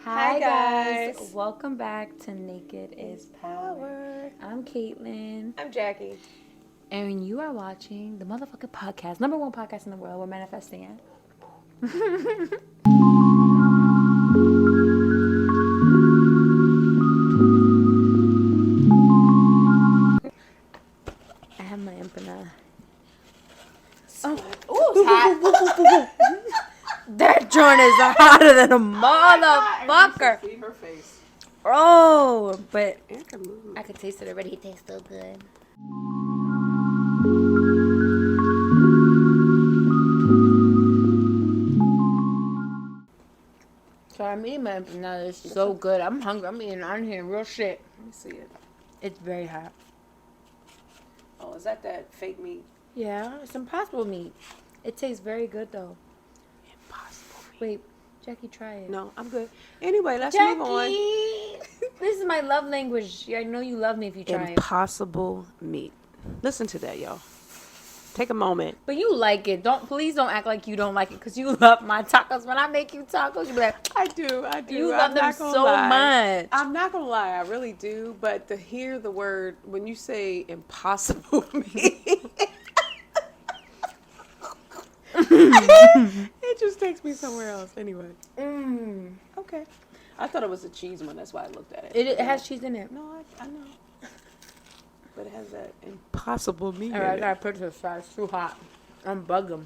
Hi guys. Welcome back to Naked is Power. I'm Caitlin. I'm Jackie. And you are watching the motherfucking podcast. Number one podcast in the world. We're manifesting it. I have my empanada. Oh, it's hot. That joint is hotter than a motherfucker. See her face. Oh, but I I could taste it already. It tastes so good. So I'm eating my empanada. It's so good. I'm hungry. I'm eating on here. Real shit. Let me see it. It's very hot. Oh, is that fake meat? Yeah, it's impossible meat. It tastes very good though. Impossible meat. Wait, Jackie, try it. No, I'm good. Anyway, let's Jackie! move on. This is my love language. I know you love me if you try it. Impossible meat. Listen to that, y'all. Take a moment. But you like it. Please don't act like you don't like it because you love my tacos. When I make you tacos, you be like, I do. you love them so much. I'm not gonna lie, I really do. But to hear the word when you say impossible meat, it just takes me somewhere else. Anyway. Okay. I thought it was a cheese one. That's why I looked at it. It has cheese in it. No, I know. But it has that impossible meat All right, I in gotta put this aside. It's too hot. I'm bugging.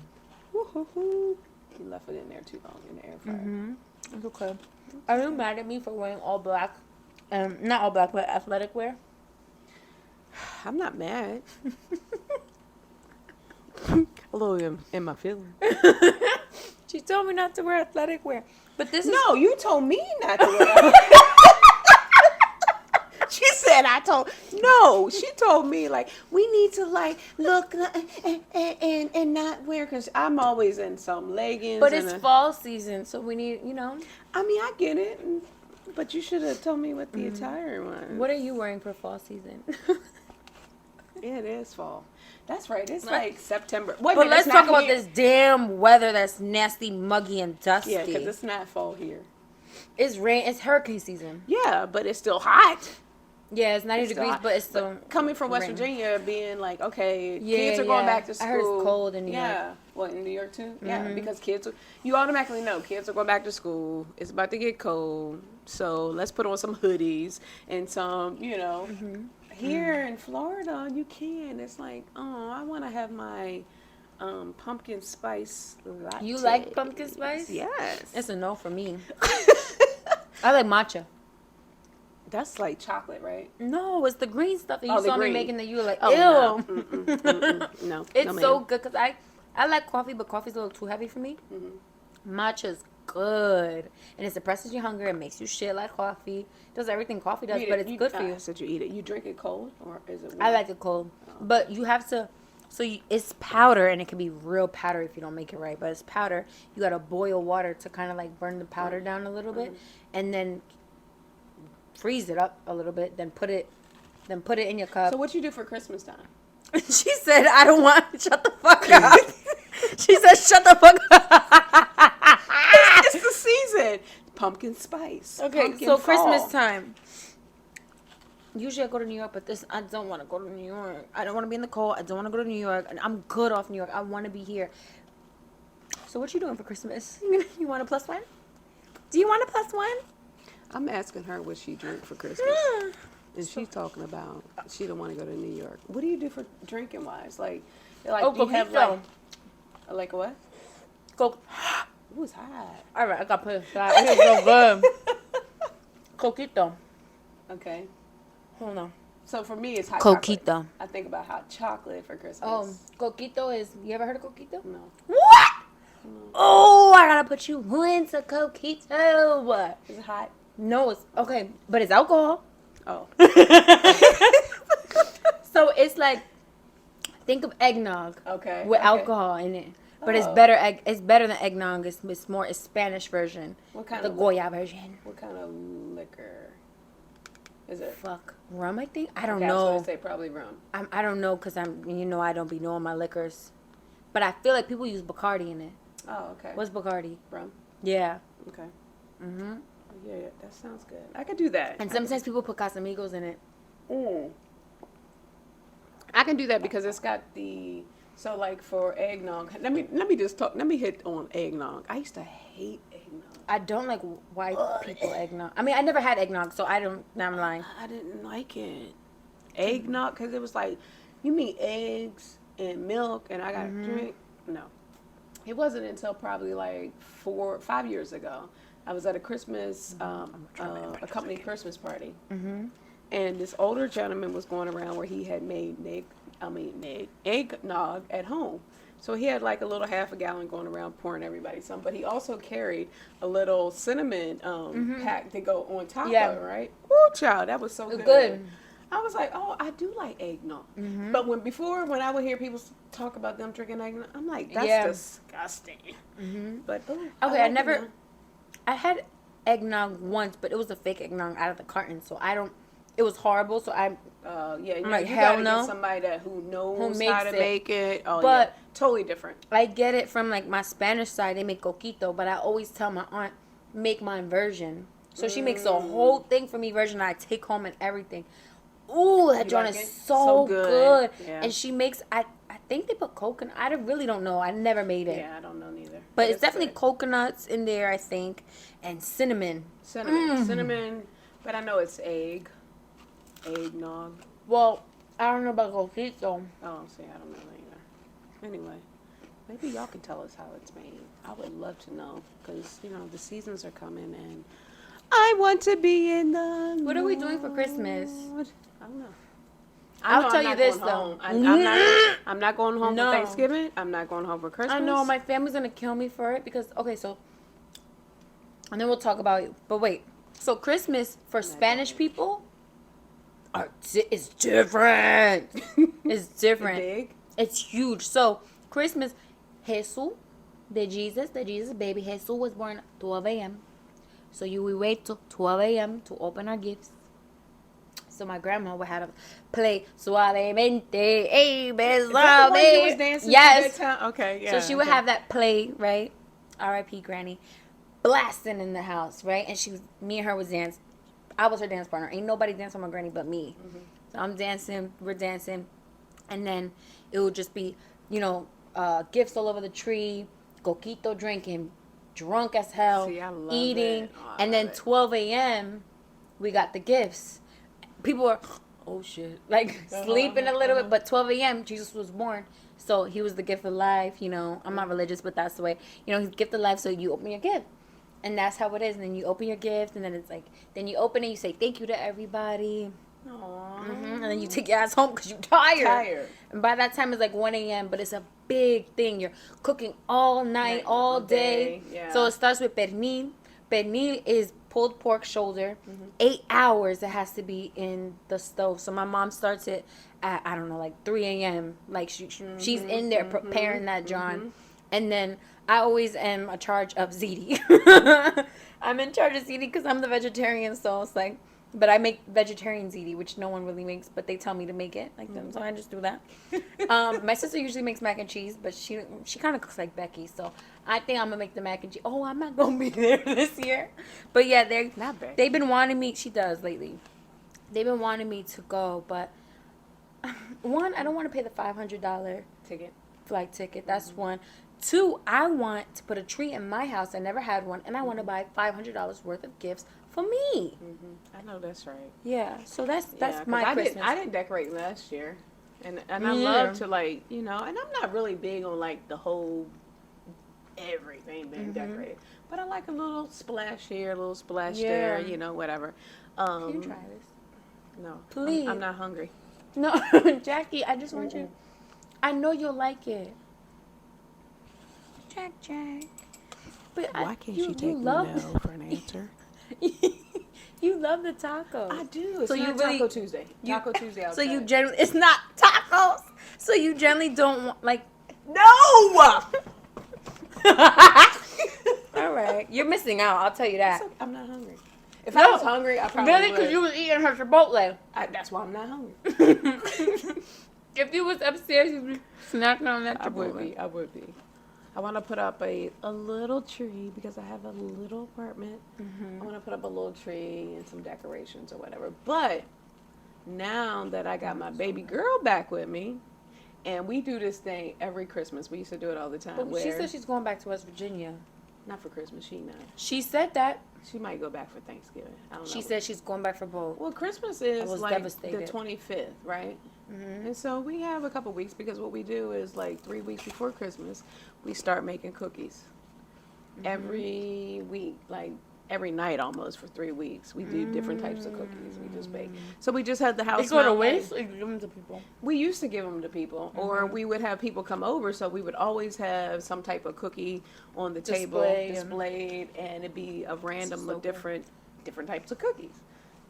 Woo-hoo-hoo. You left it in there too long in the air fryer. It's okay. Are you mad at me for wearing all black? Not all black, but athletic wear. I'm not mad. A little in my feelings. She told me not to wear athletic wear, but this is No, you told me not to wear. She said No, she told me like we need to like look and not wear because I'm always in some leggings. But it's fall season, so we need, I mean, I get it, but you should have told me what the attire was. What are you wearing for fall season? Yeah, it is fall. That's right. It's like September. Wait, But let's talk about this damn weather that's nasty, muggy, and dusty. Yeah, because it's not fall here. It's rain. It's hurricane season. Yeah, but it's still hot. Yeah, it's 90 degrees, but it's still coming from West rain. Virginia, being like, okay, kids are going back to school. I heard it's cold in New York. Yeah, well, in New York too. Yeah, because you automatically know kids are going back to school. It's about to get cold, so let's put on some hoodies and some, Here in Florida, you can. It's like, oh, I want to have my pumpkin spice latte. You like pumpkin spice? Yes. It's a no for me. I like matcha. That's like chocolate, right? No, it's the green stuff that you saw me making that you were like, ew. No. No. It's no, so good because I like coffee, but coffee's a little too heavy for me. Matcha's good. And it suppresses your hunger. It makes you shit like coffee. Does everything coffee does, but it's good for you. I said you eat it. You drink it cold or is it warm? I like it cold. But you have to, it's powder and it can be real powder if you don't make it right. But it's powder. You got to boil water to kind of like burn the powder down a little bit. And then freeze it up a little bit. Then put it in your cup. So what you do for Christmas time? She said, I don't want, shut the fuck up. She said, shut the fuck up. It's the season. Pumpkin spice. Okay, Pumpkin so fall. Christmas time. Usually I go to New York, but I don't want to go to New York. I don't want to be in the cold. I don't want to go to New York. And I'm good off New York. I want to be here. So what you doing for Christmas? You want a plus one? Do you want a plus one? I'm asking her what she drank for Christmas. And she's talking about she don't want to go to New York. What do you do for drinking wise? Like you have like what? Coke. It was hot. All right, I got to put it aside. It's so good. Coquito. Okay. Hold on. So for me, it's hot Coquito. chocolate. I think about hot chocolate for Christmas. Oh, coquito is. You ever heard of coquito? No. What? Oh, I gotta put you into coquito. Is it hot? No, it's okay, but it's alcohol. Oh. So it's like, think of eggnog. Okay. With alcohol in it. But it's better. It's better than eggnog. It's more. It's Spanish version. What kind the of Goya version? What kind of liquor is it? Fuck rum. I think. I don't I was know. gonna say probably rum. I don't know because I don't be knowing my liquors, but I feel like people use Bacardi in it. Oh, okay. What's Bacardi? Rum. Yeah. Okay. Mhm. yeah, that sounds good. I could do that. And sometimes people put Casamigos in it. I can do that because it's got the so like for eggnog. Let me just talk. Let me hit on eggnog. I used to hate eggnog. I don't like white people eggnog. I mean, I never had eggnog, so I don't. Now I'm lying. I didn't like it. Eggnog because it was like, you mean eggs and milk and I gotta drink? No, it wasn't until probably like 4 or 5 years ago. I was at a Christmas, a company Christmas party, and this older gentleman was going around where he had made eggnog at home. So he had like a little half a gallon going around pouring everybody some, but he also carried a little cinnamon pack to go on top of it, right? Woo, child, that was so good. I was like, oh, I do like eggnog. But when I would hear people talk about them drinking eggnog, I'm like, that's disgusting. But I had eggnog once, but it was a fake eggnog out of the carton, so it was horrible, so I'm like, you hell gotta no. get somebody who knows makes how to make it. Oh, but yeah, totally different. I get it from like my Spanish side, they make coquito, but I always tell my aunt, make mine version. So she makes a whole thing for me version I take home and everything. Ooh, that joint is so good. Yeah. And she makes, I think they put coconut. I really don't know. I never made it. Yeah, I don't know neither. But it's definitely coconuts in there, I think, and cinnamon. Cinnamon. But I know it's eggnog. Well, I don't know about coquito. Oh, see, I don't know either. Anyway, maybe y'all can tell us how it's made. I would love to know because, the seasons are coming and I want to be in the What are we doing for Christmas? I don't know. I'll tell you this, though. I'm not going home for Thanksgiving. I'm not going home for Christmas. I know. My family's going to kill me for it because, and then we'll talk about it. But wait. So Christmas for Spanish people is different. It's different. Big. It's huge. So Christmas, Jesus, the Jesus baby, Jesus was born 12 a.m. So we wait till 12 a.m. to open our gifts. So my grandma would have to play Suavemente, hey, besame. Yes. Okay, yeah. So she would have that play, right? R.I.P. Granny. Blasting in the house, right? And me and her was dancing. I was her dance partner. Ain't nobody dancing with my granny but me. So I'm dancing, we're dancing. And then it would just be, gifts all over the tree, coquito drinking, drunk as hell, eating. And then 12 a.m., we got the gifts. People were, oh shit, like sleeping a little bit, but 12 a.m. Jesus was born, so he was the gift of life. I'm not religious, but that's the way. He's gift of life. So you open your gift, and that's how it is. And then you open your gift, and then it's like, then you open it, you say thank you to everybody. And then you take your ass home because you're tired. And by that time it's like 1 a.m. But it's a big thing. You're cooking all night, all day. Yeah. So it starts with pernil. Pernil is pulled pork shoulder. 8 hours it has to be in the stove. So my mom starts it at, I don't know, like 3 a.m. Like she's in there preparing that John. And then I always am in charge of ziti. I'm in charge of ziti because I'm the vegetarian. So it's like, but I make vegetarian ziti, which no one really makes, but they tell me to make it like them, so I just do that. My sister usually makes mac and cheese, but she kind of cooks like Becky, so I think I'm gonna make the mac and cheese. Oh, I'm not gonna be there this year, but yeah, they've been wanting me. She does lately. They've been wanting me to go, but one, I don't want to pay the $500 flight ticket. That's one. Two, I want to put a tree in my house. I never had one, and I want to buy $500 worth of gifts for me. I know that's right. Yeah, so that's my Christmas. I didn't decorate last year, and I love to and I'm not really big on like the whole everything being decorated, but I like a little splash here, a little splash there, whatever. Can you try this? No, please. I'm not hungry. No, Jackie, I just want you. I know you'll like it. Jack. But why can't you take no for an answer? You love the taco. I do. It's not Taco Tuesday. Taco Tuesday outside. So you generally, it's not tacos. So you generally don't want, like, no! All right. You're missing out. I'll tell you that. I'm not hungry. If I was hungry, I probably really, because you was eating her Chipotle. That's why I'm not hungry. If you was upstairs, you'd be snacking on that Chipotle. I would be. I want to put up a little tree because I have a little apartment. I want to put up a little tree and some decorations or whatever. But now that I got my baby girl back with me, and we do this thing every Christmas. We used to do it all the time. But she said she's going back to West Virginia. Not for Christmas, she not. She said that. She might go back for Thanksgiving. I don't know. She said she's going back for both. Well, Christmas is like devastated. the 25th, right? And so we have a couple weeks because what we do is like 3 weeks before Christmas, we start making cookies. Every week, like every night almost for 3 weeks, we do different types of cookies. We just bake. So we just had the house. They go to waste or you give them to people? We used to give them to people, or we would have people come over. So we would always have some type of cookie on the table displayed, and it'd be a random of different types of cookies.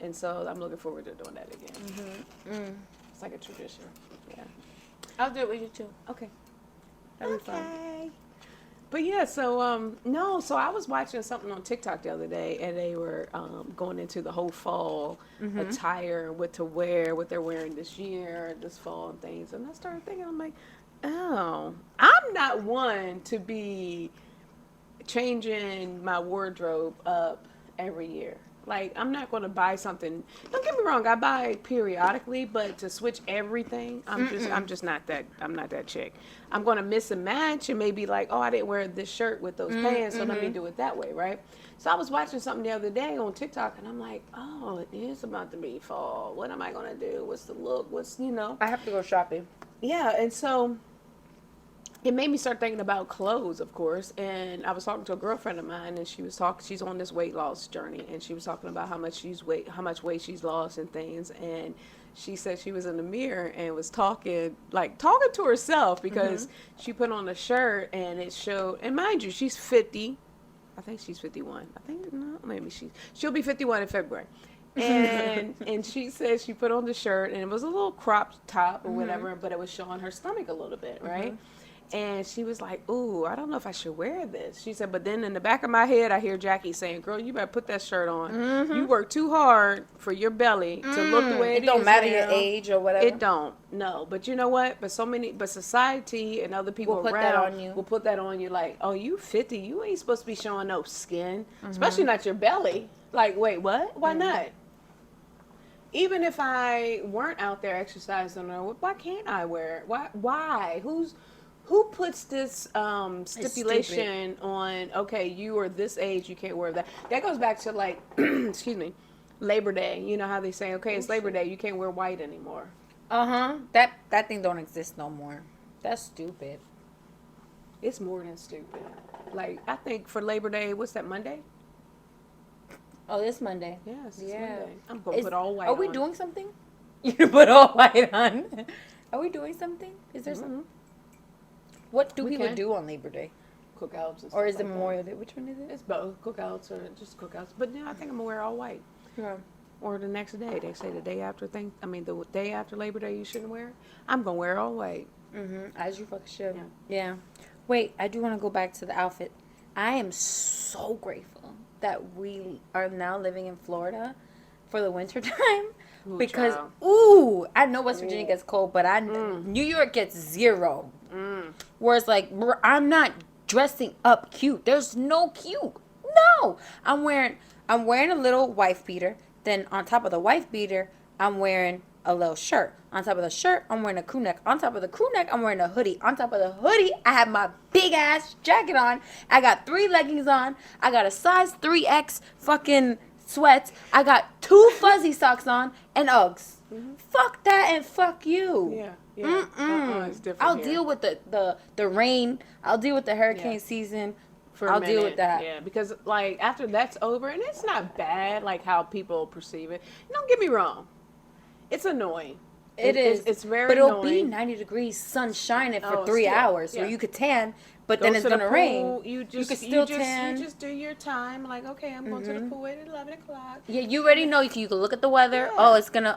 And so I'm looking forward to doing that again. It's like a tradition. Yeah. I'll do it with you too. Okay. That'll be fun. But yeah, so so I was watching something on TikTok the other day, and they were going into the whole fall attire, what to wear, what they're wearing this year, this fall, and things. And I started thinking, I'm like, oh, I'm not one to be changing my wardrobe up every year. Like, I'm not going to buy something. Don't get me wrong, I buy periodically, but to switch everything, I'm just not that. I'm not that chick. I'm going to miss a match and maybe like, oh, I didn't wear this shirt with those pants, so let me do it that way, right? So I was watching something the other day on TikTok, and I'm like, oh, it is about to be fall. What am I going to do? What's the look? What's, I have to go shopping. Yeah, and so it made me start thinking about clothes, of course. And I was talking to a girlfriend of mine, and she's on this weight loss journey, and she was talking about how much weight she's lost and things. And she said she was in the mirror and was talking to herself because she put on a shirt and it showed. And mind you, she's 50. I think she's 51. She'll be 51 in February. And she said she put on the shirt and it was a little cropped top or whatever, but it was showing her stomach a little bit, right? And she was like, ooh, I don't know if I should wear this. She said, but then in the back of my head, I hear Jackie saying, girl, you better put that shirt on. You work too hard for your belly to look the way it is. It don't matter your age or whatever. It don't. No. But you know what? But society and other people around will put that on you like, oh, you 50. You ain't supposed to be showing no skin, especially not your belly. Like, wait, what? Why not? Even if I weren't out there exercising, why can't I wear it? Why? Who puts this stipulation on, okay, you are this age, you can't wear that? That goes back to, like, excuse me, Labor Day. You know how they say, okay, it's Labor Day, you can't wear white anymore. That thing don't exist no more. That's stupid. It's more than stupid. Like, I think for Labor Day, what's that, Monday? Oh, this Monday. Yes, it's Monday. I'm going to put all white on. Are we doing something? You can put all white on. Are we doing something? Is there something? What do people do on Labor Day? Cookouts and stuff. Or is it Memorial Day? Which one is it? It's both. Cookouts or just cookouts. But yeah, I think I'm going to wear all white. Yeah. Or the next day. They say the day after Labor Day you shouldn't wear. I'm going to wear all white. As you fucking should. Yeah. Wait, I do want to go back to the outfit. I am so grateful that we are now living in Florida for the winter time. Because, I know West Virginia gets cold, but New York gets 0. Whereas, like, I'm not dressing up cute. There's no cute. No. I'm wearing a little wife beater. Then on top of the wife beater, I'm wearing a little shirt. On top of the shirt, I'm wearing a crew neck. On top of the crew neck, I'm wearing a hoodie. On top of the hoodie, I have my big ass jacket on. I got 3 leggings on. I got a size 3X fucking sweats. I got 2 fuzzy socks on and Uggs. Fuck that and fuck you. Yeah. It's different. I'll deal with the rain. I'll deal with the hurricane season. I'll deal with that. Yeah, because like after that's over, and it's not bad like how people perceive it. Don't get me wrong. It's annoying. It is. It's very annoying. But it'll be 90 degrees, sun shining for 3 hours, so you could tan. But then it's gonna rain. You can still tan. You just do your time. Like, okay, I'm going to the pool at 11 o'clock. Yeah, you already know. You can look at the weather. Yeah. Oh, it's gonna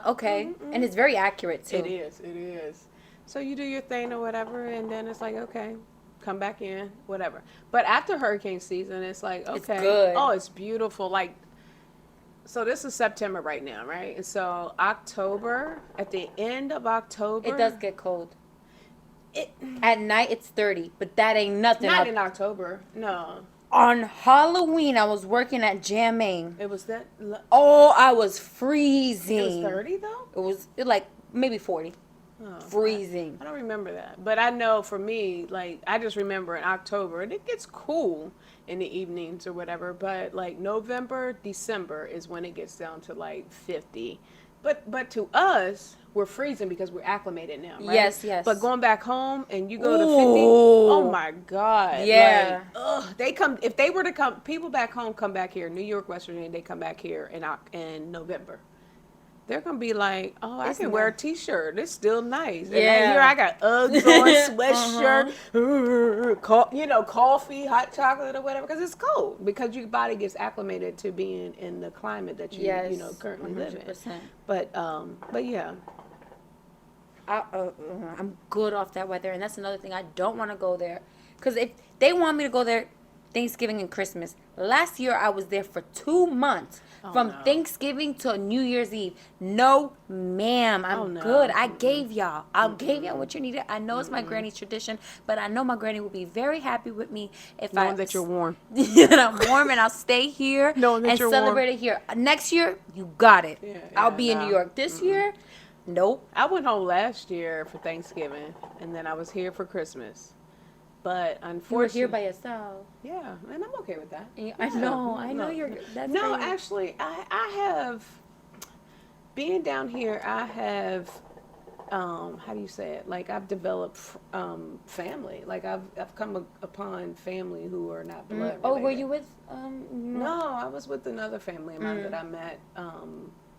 and it's very accurate too. It is. So you do your thing or whatever, and then it's like, okay, come back in, whatever. But after hurricane season, it's like, okay, it's good. Oh, it's beautiful. Like, so this is September right now, right? And so October, at the end of October, it does get cold. At night it's 30, but that ain't nothing. Not in October. No. On Halloween, I was working at Jamming. It was that. Oh, I was freezing. It was 30 though. It was like maybe 40. Oh, Freezing. I don't remember that, but I know for me, like I just remember in October, and it gets cool in the evenings or whatever. But like November, December is when it gets down to like 50. But to us, we're freezing because we're acclimated now, right? Yes, yes. But going back home and you go to 50, Ooh. oh my God. Yeah. Like, ugh, they come, if they were to come, people back home come back here, New York, West Virginia, they come back here in November. They're going to be like, oh, I can wear a t-shirt. It's still nice. And Yeah. here I got Uggs on, sweatshirt, coffee, hot chocolate or whatever, because it's cold. Because your body gets acclimated to being in the climate that you, currently live in. 100%. But yeah. I'm good off that weather, and that's another thing. I don't want to go there, because if they want me to go there Thanksgiving and Christmas. Last year I was there for 2 months, from Thanksgiving to New Year's Eve. No, ma'am, I'm good. I gave y'all. Gave y'all what you needed. I know it's my granny's tradition, but I know my granny will be very happy with me if Knowing that you're warm. that I'm warm and I'll stay here Knowing that and you're celebrate warm. it here. Next year, you got it. Yeah, I'll be in no. New York. This year, nope. I went home last year for Thanksgiving, and then I was here for Christmas. But You were unfortunately, here by yourself. yeah, and I'm okay with that. I know you're. That's No, great. actually, I have being down here. I have, how do you say it? Like I've developed family. Like I've come upon family who are not blood. Oh, were related. you with No, I was with another family of mine that I met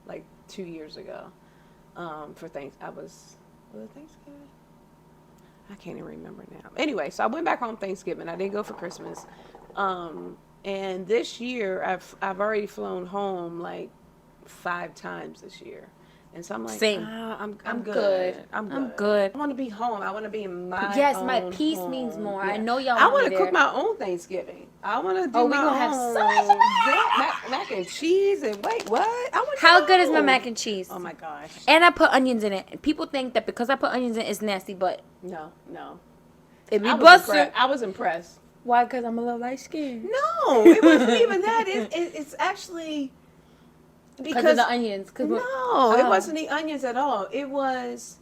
like 2 years ago. For was it Thanksgiving? I can't even remember now. Anyway, so I went back home Thanksgiving. I didn't go for Christmas. And this year I've already flown home like 5 times this year. And so I'm like, Same. I'm good. I'm good. I'm good. I want to be home. I want to be in my my own peace home. means more. Yeah. I know y'all I want want me to there. cook my own Thanksgiving. I want to do Oh, we my gonna have own so much mac and cheese and wait, what? I want to How know. good is my mac and cheese? Oh my gosh. And I put onions in it. People think that because I put onions in it, it's nasty, but No. it be I was busted. impressed. I was impressed. Why? Because I'm a little light skinned. No, it wasn't even that. It's actually Because of the onions. No, it wasn't the onions at all. It was,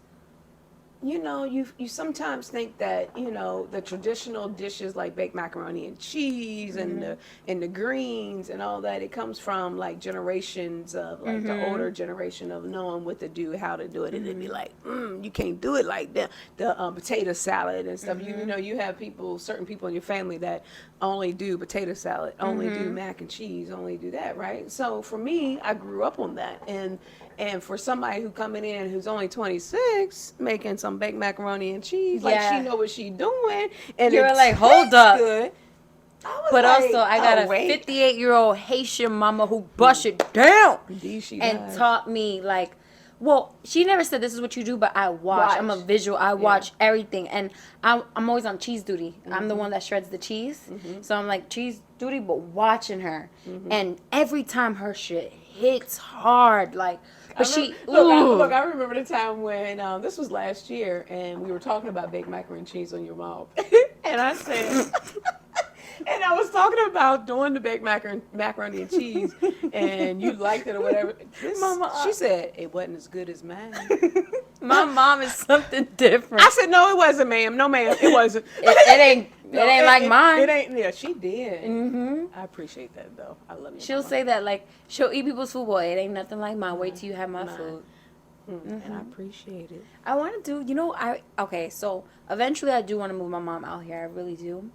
you sometimes think that, the traditional dishes like baked macaroni and cheese and the greens and all that, it comes from like generations of like the older generation of knowing what to do, how to do it. And it'd be like, you can't do it like that. The potato salad and stuff. You have certain people in your family that only do potato salad, only do mac and cheese, only do that, right? So for me, I grew up on that. And for somebody who coming in who's only 26, making some baked macaroni and cheese, like she know what she doing, and You're it like, hold up. good. I was But like, also, I got a wait. 58-year-old Haitian mama who bust it down Indeed she and does. taught me like, well, she never said this is what you do, but I watch. I'm a visual. I watch everything, and I'm always on cheese duty. I'm the one that shreds the cheese, so I'm like cheese duty, but watching her, and every time her shit hits hard, like. But Look, I remember the time when this was last year, and we were talking about baked macaroni and cheese on your mom, and I said, and I was talking about doing the baked macaroni and cheese, and you liked it or whatever. She said it wasn't as good as mine. My mom is something different. I said, no, it wasn't, ma'am. No, ma'am, it wasn't. It ain't. It ain't like mine. It ain't. Yeah, she did. I appreciate that though. I love you. She'll say that like she'll eat people's food. Boy, it ain't nothing like mine. Wait till you have my food. And I appreciate it. I want to do. Okay. So eventually, I do want to move my mom out here. I really do.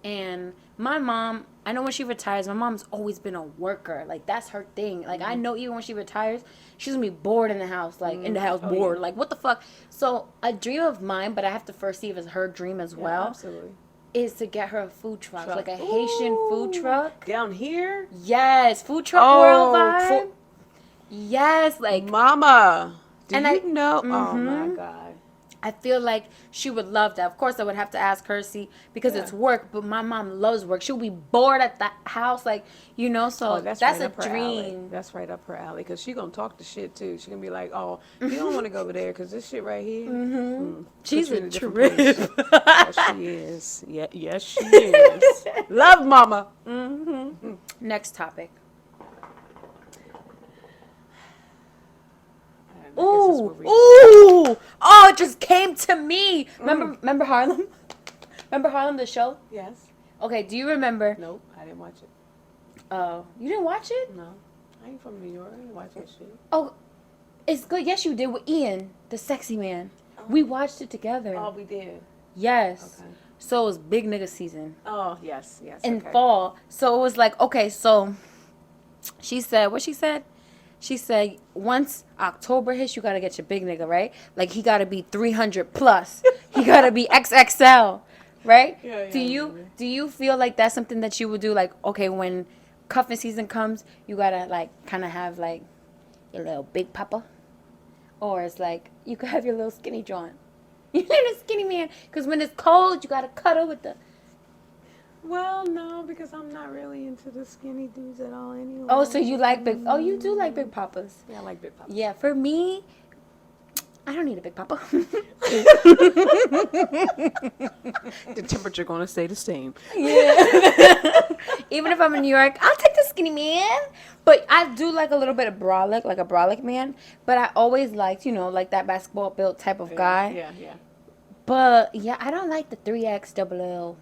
And my mom, I know when she retires, my mom's always been a worker. Like that's her thing. Like I know even when she retires, she's gonna be bored in the house. Like in the house, bored. Like what the fuck. So a dream of mine, but I have to first see if it's her dream as well. Absolutely. Is to get her a food truck. Like a Haitian food truck. Down here? Yes, food truck world vibe. Yes, like Mama, do and you know? Oh my God. I feel like she would love that. Of course, I would have to ask her, see, because it's work. But my mom loves work. She'll be bored at the house, like, you know. Oh, So that's that's right a up her alley. dream. That's right up her alley because she gonna talk the shit too. She gonna be like, "Oh, you don't want to go over there because this shit right here." She's Put you a in different trip. place. Yes, she is. Yeah, yes, she is. Love, mama. Next topic. I guess that's Ooh, what we- ooh! Oh, it just came to me. Remember Harlem? Remember Harlem, the show? Yes. Okay, do you remember? Nope. I didn't watch it. Oh, you didn't watch it? No. I ain't from New York. I didn't watch that shit. Oh, it's good. Yes, you did with Ian, the sexy man. We watched it together. Oh, we did. Yes. Okay. So it was big nigga season Oh, yes, yes. in okay. fall. So it was like, okay, so she said, what she said? She said, once October hits, you got to get your big nigga, right? Like, he got to be 300 plus. He got to be XXL, right? Yeah, Do you feel like that's something that you would do? Like, okay, when cuffing season comes, you got to, like, kind of have, like, your little big papa? Or it's like, you could have your little skinny joint. You need a skinny man. Because when it's cold, you got to cuddle with the... Well, no, because I'm not really into the skinny dudes at all anyway. Oh, so you like big... Oh, you do like big papas. Yeah, I like big pops. Yeah, for me, I don't need a big papa. The temperature gonna stay the same. Yeah. Even if I'm in New York, I'll take the skinny man. But I do like a little bit of brolic, like a brolic man. But I always liked, you know, like that basketball built type of guy. Yeah. But yeah, I don't like the 3X double L.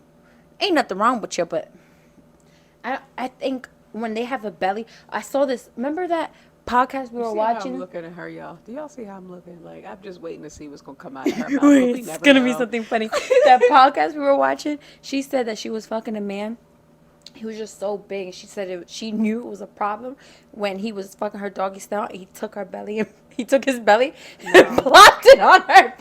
Ain't nothing wrong with you, but I think when they have a belly, I saw this. Remember that podcast we were See how I'm watching? looking at her, y'all. Do y'all see how I'm looking? Like, I'm just waiting to see what's gonna come out of her mouth. But we It's never gonna be know. something funny. That podcast we were watching, she said that she was fucking a man. He was just so big. She said she knew it was a problem when he was fucking her doggy style. He took her belly and he took his belly and plopped it on her.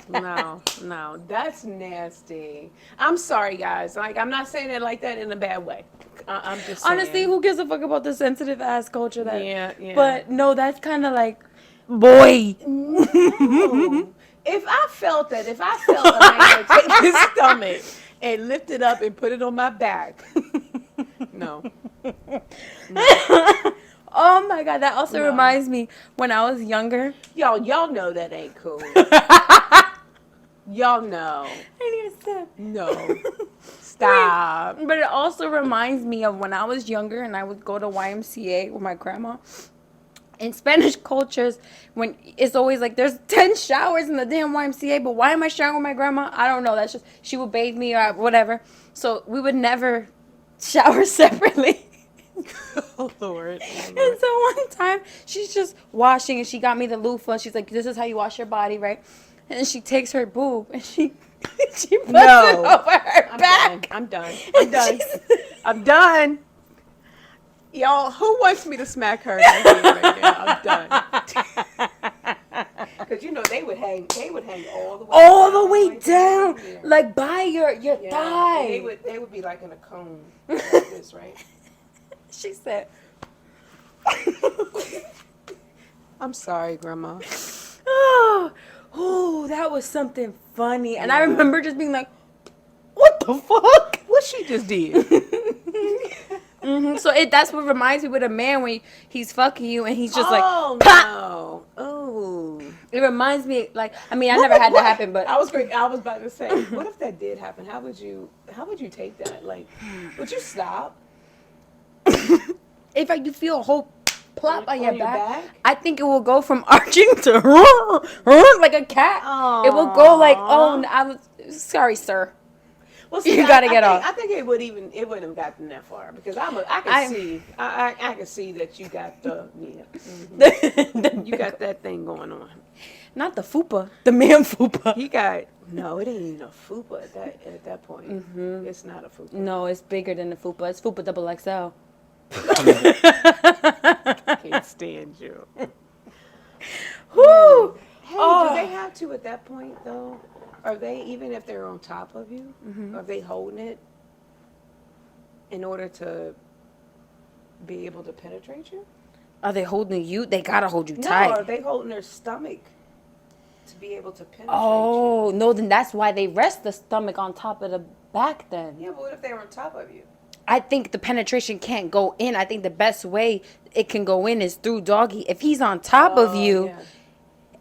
No, that's nasty. I'm sorry, guys. Like, I'm not saying it like that in a bad way. I'm just saying. Honestly, who gives a fuck about the sensitive ass culture that? Yeah. But no, that's kind of like, boy. No. If I felt that I could take his stomach and lift it up and put it on my back, no. Oh my god, that also reminds me when I was younger. Y'all know that ain't cool. Y'all know. I need a sip. No. Stop. But it also reminds me of when I was younger and I would go to YMCA with my grandma. In Spanish cultures, when it's always like there's 10 showers in the damn YMCA, but why am I showering with my grandma? I don't know. That's just she would bathe me or whatever. So we would never shower separately. Oh, Lord. And so one time she's just washing and she got me the loofah. She's like, "This is how you wash your body, right?" And she takes her boob and she puts it over her back. I'm done. Y'all, who wants me to smack her right now? I'm done. Because you know they would hang all the way down, there. like by your thigh. They would be like in a cone like this, right? She said, I'm sorry, Grandma. oh, that was something funny. And I remember just being like, what the fuck? What she just did? So that's what reminds me with a man when he's fucking you and he's just like, oh, pop. no. Oh. It reminds me, like, I mean, I never had that happen, but I was about to say, what if that did happen? How would you take that? Like, would you stop? if you feel a whole plop on your back, back? I think it will go from arching to like a cat. Aww. It will go like, oh, I was sorry, sir. Well, see, You gotta get off. I think it wouldn't have gotten that far because I can see that you got the you got that thing going on. Not the fupa, the man fupa. No, it ain't even a fupa at that point. Mm-hmm. It's not a fupa. No, it's bigger than the fupa. It's fupa double XL. Can't stand you. Whoo! Hey, do they have to at that point though? Are they, even if they're on top of you, are they holding it in order to be able to penetrate you? Are they holding you? They gotta hold you No, tight. are they holding their stomach? to be able to penetrate Oh, no, then that's why they rest the stomach on top of the back then. you. Yeah, but what if they were on top of you? I think the penetration can't go in. I think the best way it can go in is through doggy. If he's on top of you, Yeah.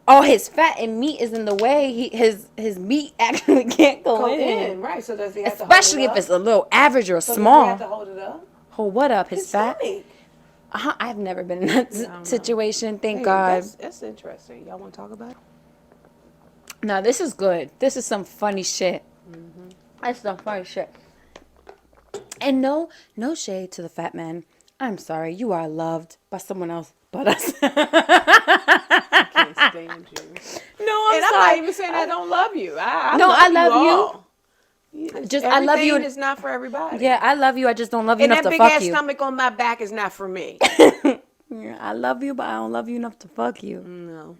all his fat and meat is in the way. His meat actually can't go in. Right? So does he have Especially to hold it if it's a little average or so small. Does he have to hold it up? Hold what up? His fat? Stomach. I've never been in that don't situation. Thank Hey, God. That's interesting. Y'all want to talk about it? No, this is good. This is some funny shit. That's some funny shit. And no shade to the fat man. I'm sorry, you are loved by someone else but us. I can't stand you. No, I'm And I'm sorry. not even saying I don't love you. I No, love I love you. you. All. Just I love you. Everything is not for everybody. Yeah, I love you. I just don't love you And enough that to big fuck ass you. stomach on my back is not for me. Yeah, I love you, but I don't love you enough to fuck you.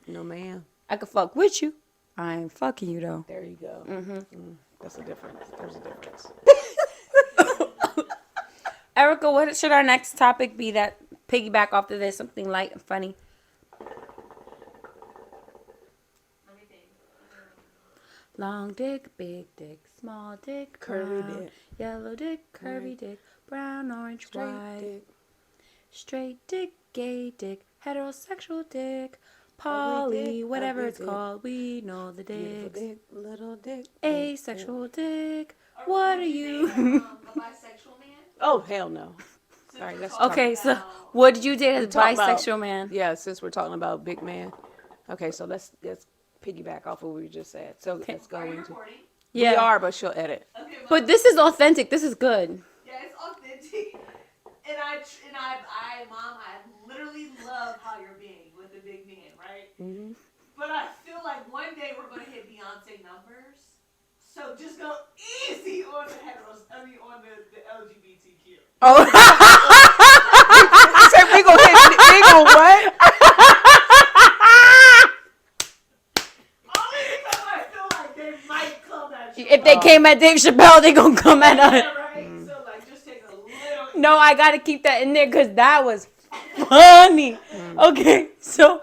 No, ma'am. I could fuck with you. I ain't fucking you though. There you go. That's a difference. There's a difference. Erica, what should our next topic be that piggyback off of this? Something light and funny. Long dick, big dick, small dick, Curvy brown, dick. yellow dick, curvy dick, brown, orange, white, Dick. straight dick, gay dick, heterosexual dick, poly, dick, whatever ugly it's dick. called. We know the Beautiful dicks. dick, little dick. Asexual dick. What are you? A bisexual man? Oh, hell no. Sorry, let's Okay, so what did you date as a talk about- bisexual man? Yeah, since we're talking about big man. Okay, so let's piggyback off of what we just said. So let's go Are you into. recording? Yeah, We are, but she'll edit. Okay, but this is authentic. This is good. yeah, it's authentic. And Mom, I literally love how you're being with the big man, right? Mm-hmm. But I feel like one day we're gonna hit Beyonce numbers. So just go easy on the on the LGBTQ. Oh, Say we gonna what? Only because I feel like they might come at you. if they came at Dave Chappelle, they gonna come at us. Yeah, right? So like just take a little No, I gotta keep that in there because that was funny. Okay, so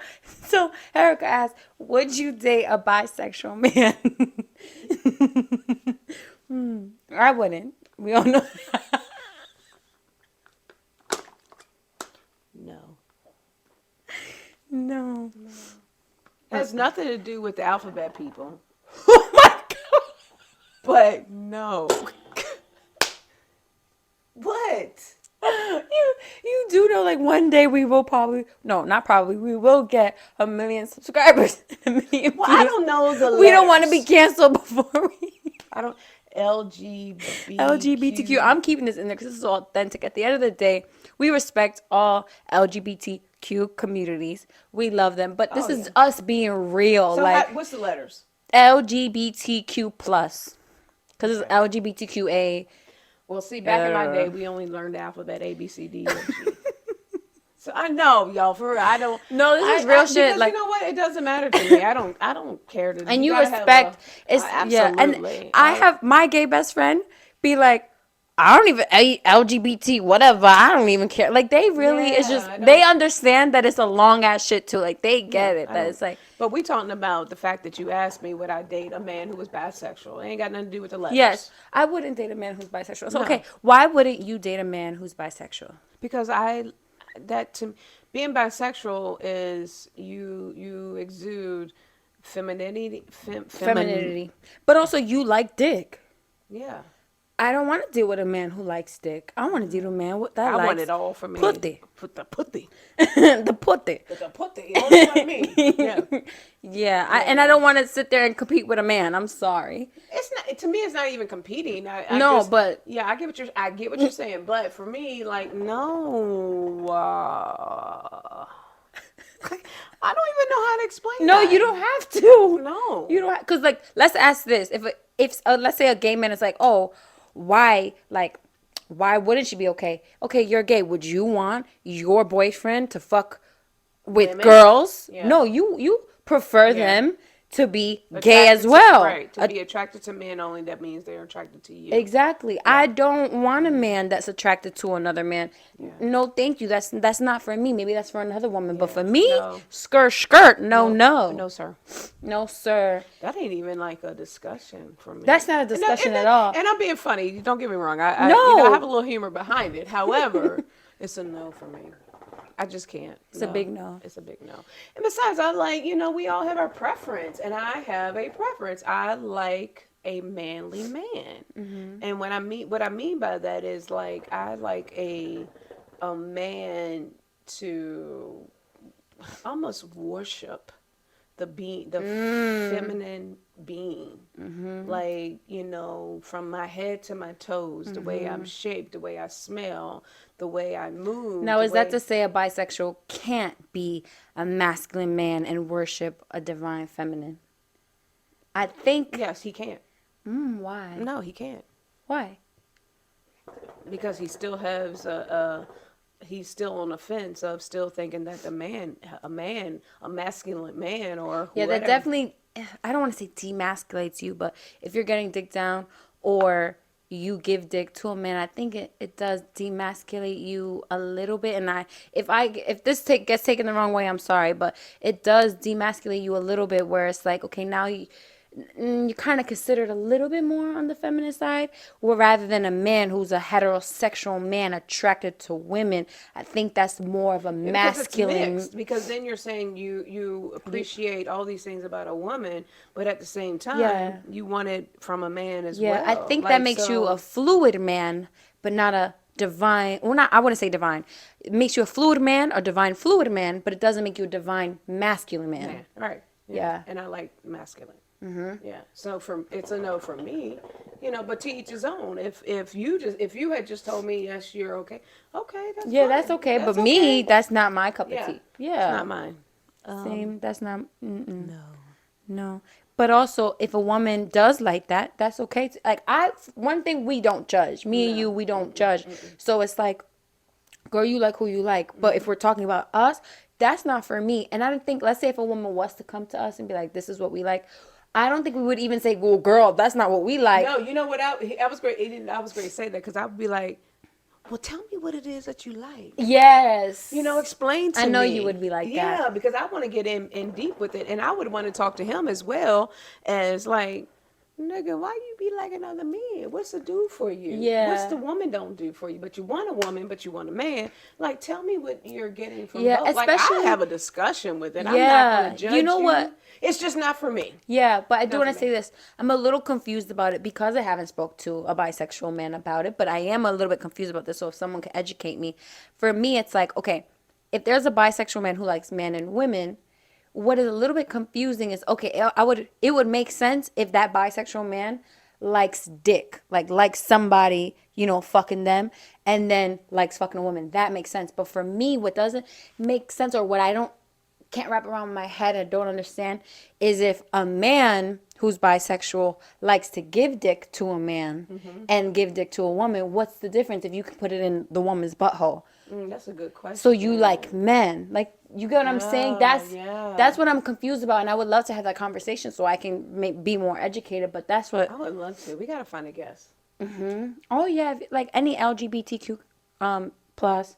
Erica asked, would you date a bisexual man? I wouldn't. We all know. No. No. Has nothing to do with the alphabet people. Oh my God. But no. What? You do know, like, one day we will we will get 1 million subscribers. 1 million Well, I views. don't know the We don't want to letters. be canceled before we. I don't. LGBTQ. LGBTQ. I'm keeping this in there because this is authentic. At the end of the day, we respect all LGBTQ communities. We love them, but this is us being real. So like what's the letters? LGBTQ plus, because it's LGBTQA. Well, see, back in my day, we only learned the alphabet A, B, C, D, E, F, G. So I know, y'all. For real, I don't. No, this is real shit. Because Like, you know what? It doesn't matter to me. I don't care to. and you gotta have respect. It's absolutely. And I have my gay best friend be like, I don't even LGBT whatever. I don't even care. Like they really, it's Yeah, just I they don't- understand that it's a long ass shit too. Like they get it. I That don't- it's like But we talking about the fact that you asked me would I date a man who was bisexual. It ain't got nothing to do with the letters. yes, I wouldn't date a man who's bisexual. So No. okay, why wouldn't you date a man who's bisexual? Because being bisexual is you exude femininity. Femininity, but also you like dick. Yeah. I don't want to deal with a man who likes dick. I want to deal with a man that I likes want it all for me. putty. Put the putty. the putty. The putty. Only like me. Yeah. Yeah, I don't want to sit there and compete with a man. I'm sorry. It's not to me. It's not even competing. But yeah, I get what you're saying. But for me, like, no, I don't even know how to explain. no, that. you don't have to. No, You don't have, because like let's ask this: if let's say a gay man is like, oh, why wouldn't she be okay? Okay, you're gay. Would you want your boyfriend to fuck with Women? girls? Yeah. No, you prefer them to be gay as well. Right. To be attracted to men only, that means they're attracted to you. Exactly. Yeah. I don't want a man that's attracted to another man. Yeah. No, thank you. That's not for me. Maybe that's for another woman. Yeah. But for me, no. skirt. No. No, sir. No, sir. That ain't even like a discussion for me. That's not a discussion at all. And I'm being funny. Don't get me wrong. I have a little humor behind it. However, it's a no for me. I just can't. It's a big no. It's a big no. And besides, I like, we all have our preference. And I have a preference. I like a manly man. Mm-hmm. And what I mean by that is, like, I like a man to almost worship the feminine being. Mm-hmm. Like, from my head to my toes, mm-hmm. the way I'm shaped, the way I smell, the way I move. Now, is that to say a bisexual can't be a masculine man and worship a divine feminine? I think. Yes, he can't. Why? No, he can't. Why? Because he still has he's still on the fence of still thinking that a masculine man or whoever. Yeah, that definitely, I don't want to say demasculates you, but if you're getting dick down or you give dick to a man, I think it does demasculate you a little bit. And if this gets taken the wrong way, I'm sorry, but it does demasculate you a little bit, where it's like, okay, now you kind of considered a little bit more on the feminine side, or rather than a man who's a heterosexual man attracted to women. I think that's more of a masculine. It's mixed, because then you're saying you appreciate all these things about a woman, but at the same time, you want it from a man as well. Yeah, I think that makes you a fluid man, but not a divine. Well, not, I wouldn't say divine. It makes you a fluid man, a divine fluid man, but it doesn't make you a divine masculine man. Right. Yeah. And I like masculine. Mm-hmm. Yeah, so it's a no for me, but to each his own. If you had just told me yes, you're okay, that's fine. That's okay. That's but okay. Me, that's not my cup of tea. Yeah, it's not mine. Same. That's not. No. But also, if a woman does like that, that's okay. Like one thing we don't judge. Me and you, we don't judge. So it's like, girl, you like who you like. But if we're talking about us, that's not for me. And I don't think. Let's say if a woman was to come to us and be like, "This is what we like." I don't think we would even say, well, girl, that's not what we like. No, you know what? I was great. I was great to say that, because I would be like, well, tell me what it is that you like. Yes. Explain to me. I know you would be like that. Yeah, because I want to get in deep with it. And I would want to talk to him as well as, like, nigga, why you be liking other men? What's the dude for you? Yeah. What's the woman don't do for you? But you want a woman, but you want a man. Like, tell me what you're getting from both. Especially, like, I have a discussion with it. I'm not going to judge you. What? It's just not for me. Yeah, but I do want to say this. I'm a little confused about it because I haven't spoke to a bisexual man about it, but I am a little bit confused about this. So if someone can educate me. For me, it's like, okay, if there's a bisexual man who likes men and women, what is a little bit confusing is, okay, it would make sense if that bisexual man likes dick, likes somebody, fucking them, and then likes fucking a woman. That makes sense. But for me, what doesn't make sense, or what I can't wrap around my head and don't understand, is if a man who's bisexual likes to give dick to a man and give dick to a woman, what's the difference if you can put it in the woman's butthole? That's a good question. So you like men. Like, you get what I'm saying? That's what I'm confused about, and I would love to have that conversation so I can be more educated, but that's what... I would love to. We got to find a guest. Mm-hmm. Oh, yeah. Like, any LGBTQ plus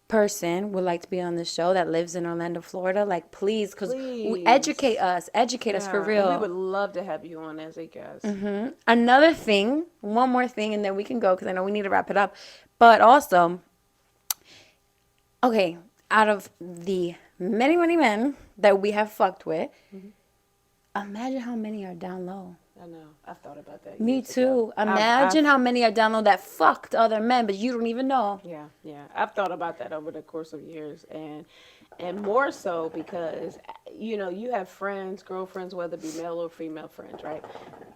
person would like to be on this show that lives in Orlando, Florida, like, please, because educate us for real. We would love to have you on as a guest. Mm-hmm. Another thing, one more thing, and then we can go, because I know we need to wrap it up, but also, okay, out of the many, many men that we have fucked with, imagine how many are down low. I know. I've thought about that. Me too. Imagine how many are down low that fucked other men, but you don't even know. Yeah. I've thought about that over the course of years, and more so because, you have friends, girlfriends, whether it be male or female friends, right?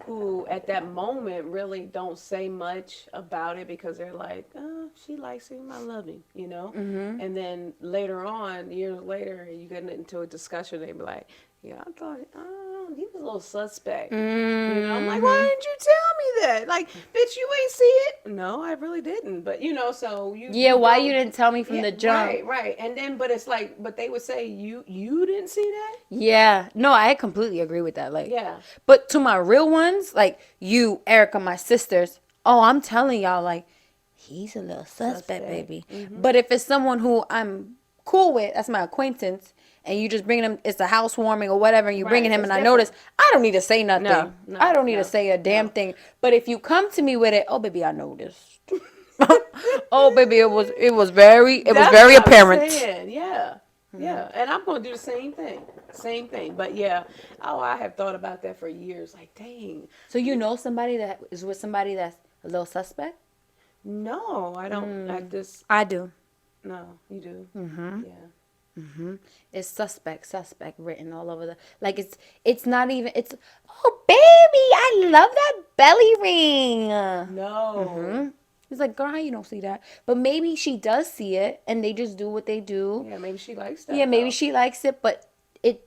who at that moment really don't say much about it because they're like, oh, she likes him, I love him, you know? And then later on, years later, you get into a discussion, they be like, yeah, I thought, oh, he was a little suspect. You know, I'm like, why didn't you tell me that? Like, bitch, you ain't see it? No, I really didn't. But, you know, so Yeah, why don't- you didn't tell me from the jump? Right, right. And then, but it's like, but they would say, you didn't see that? Yeah. No, I completely agree with that. Like, Yeah. but to my real ones, like you, Erica, my sisters, oh, I'm telling y'all, like, he's a little suspect, baby. But if it's someone who I'm cool with, that's my acquaintance, and you just bringing him, it's a housewarming or whatever, and you bringing him, it's and I different. notice, I don't need to say nothing. No, I don't need no, to say a damn no. thing. But if you come to me with it, oh, baby, I noticed. Oh, baby, it was very That's very what I'm apparent. saying. Yeah. Yeah. And I'm going to do the same thing. Same thing. But yeah, oh, I have thought about that for years. Like, dang. So you know somebody that is with somebody that's a little suspect? No, I don't. At this. I do. No, you do. Yeah. It's suspect written all over the, like, it's not even, it's, oh baby, I love that belly ring. No. He's like, girl, how you don't see that? But maybe she does see it and they just do what they do. Yeah, maybe she likes that. Yeah, maybe though. she likes it, but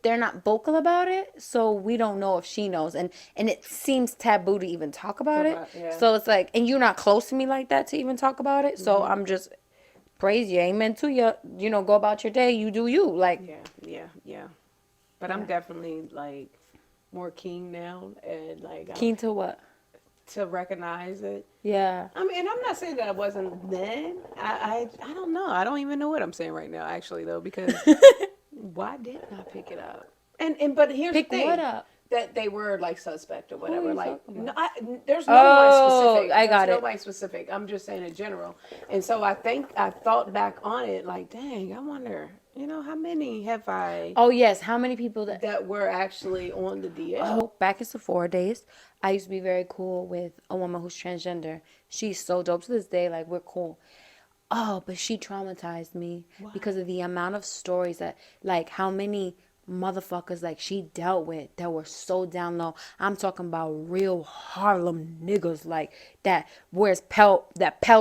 they're not vocal about it, so we don't know if she knows. And it seems taboo to even talk about it. Yeah. So it's like, and you're not close to me like that to even talk about it. So I'm just praise you, amen to you. You know, go about your day. You do you. Like, Yeah. But I'm definitely like more keen now and like keen to what? to recognize it. Yeah. I mean, and I'm not saying that I wasn't then. I don't know. I don't even know what I'm saying right now, actually, though, because why didn't I pick it up? And but here's Pick the thing. what up? That they were like suspect or whatever. you Like, talking no, about? there's no one Oh, specific. I got There's it. nobody specific. I'm just saying in general. And so I think I thought back on it, like, dang, I wonder, how many have I Oh yes. How many people that were actually on the DL? Oh, back in Sephora days, I used to be very cool with a woman who's transgender. She's so dope to this day. Like, we're cool. Oh, but she traumatized me because of the amount of stories that, like, how many motherfuckers like she dealt with that were so down low. I'm talking about real Harlem niggas like that wears Pell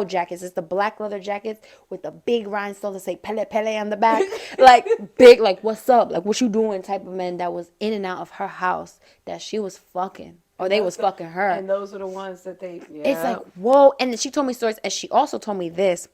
jackets. It's the black leather jackets with the big rhinestones that say Pele Pele on the back. Like big, like what's up? Like what you doing type of men that was in and out of her house that she was fucking. Or they was fucking her. And those are the ones that they. Yeah. It's like, whoa. And then she told me stories, and she also told me this.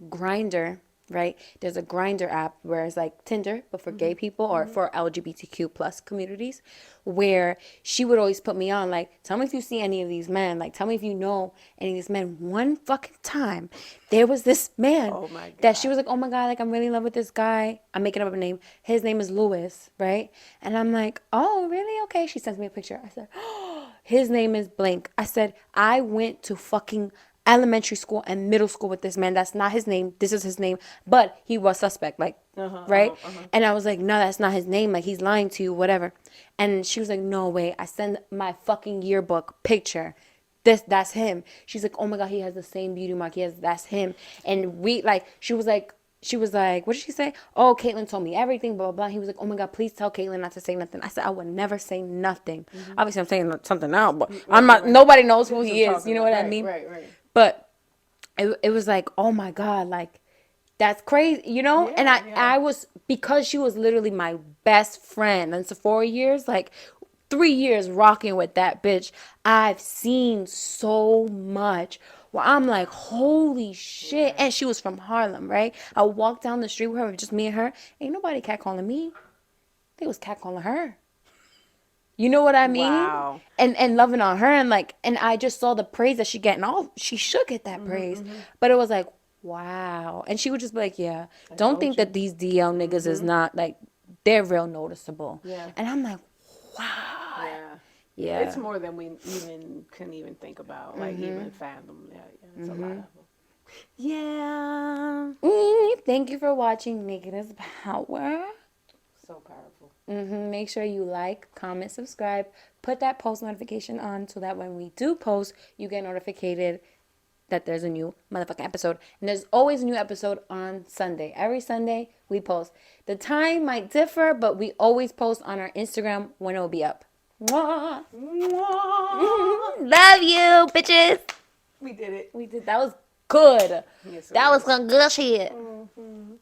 Grinder, right? There's a Grinder app where it's like Tinder, but for gay people or for LGBTQ plus communities, where she would always put me on, like, tell me if you see any of these men, like, tell me if you know any of these men. One fucking time, there was this man Oh my that she was like, oh my God, like, I'm really in love with this guy. I'm making up a name. His name is Lewis, right? And I'm like, oh, really? Okay. She sends me a picture. I said, oh, his name is blank. I said, I went to fucking elementary school and middle school with this man. That's not his name. This is his name. But he was suspect, like, right? And I was like, no, that's not his name. Like, he's lying to you, whatever. And she was like, no way. I send my fucking yearbook picture. That's him. She's like, oh my God, he has the same beauty mark. That's him. And we, like, she was like, what did she say? Oh, Caitlin told me everything, blah, blah, blah. He was like, oh my God, please tell Caitlin not to say nothing. I said, I would never say nothing. Obviously, I'm saying something now, but I'm not, nobody knows who he is. You know what I mean? Right. But it was like, oh my God, like, that's crazy, you know? Yeah, And yeah. I was, because she was literally my best friend in Sephora years, like 3 years rocking with that bitch, I've seen so much where I'm like, holy shit. And she was from Harlem, right? I walked down the street with her, just me and her. Ain't nobody catcalling me. They was catcalling her. You know what I mean? Wow. And loving on her, and like, and I just saw the praise that she getting. All she should get that praise, but it was like, wow. And she would just be like, yeah, don't think that these DL niggas is not like, they're real noticeable. Yeah. And I'm like, wow. Yeah. It's more than we even can even think about, like even fathom. Yeah, it's a lot of them. Yeah. Thank you for watching Naked is Power. So powerful. Make sure you like, comment, subscribe, put that post notification on so that when we do post, you get notified that there's a new motherfucking episode. And there's always a new episode on Sunday. Every Sunday we post. The time might differ, but we always post on our Instagram when it will be up. Mwah. Mwah. Love you, bitches. We did it. We did. That was good. Yes, it That was some good shit. Mhm.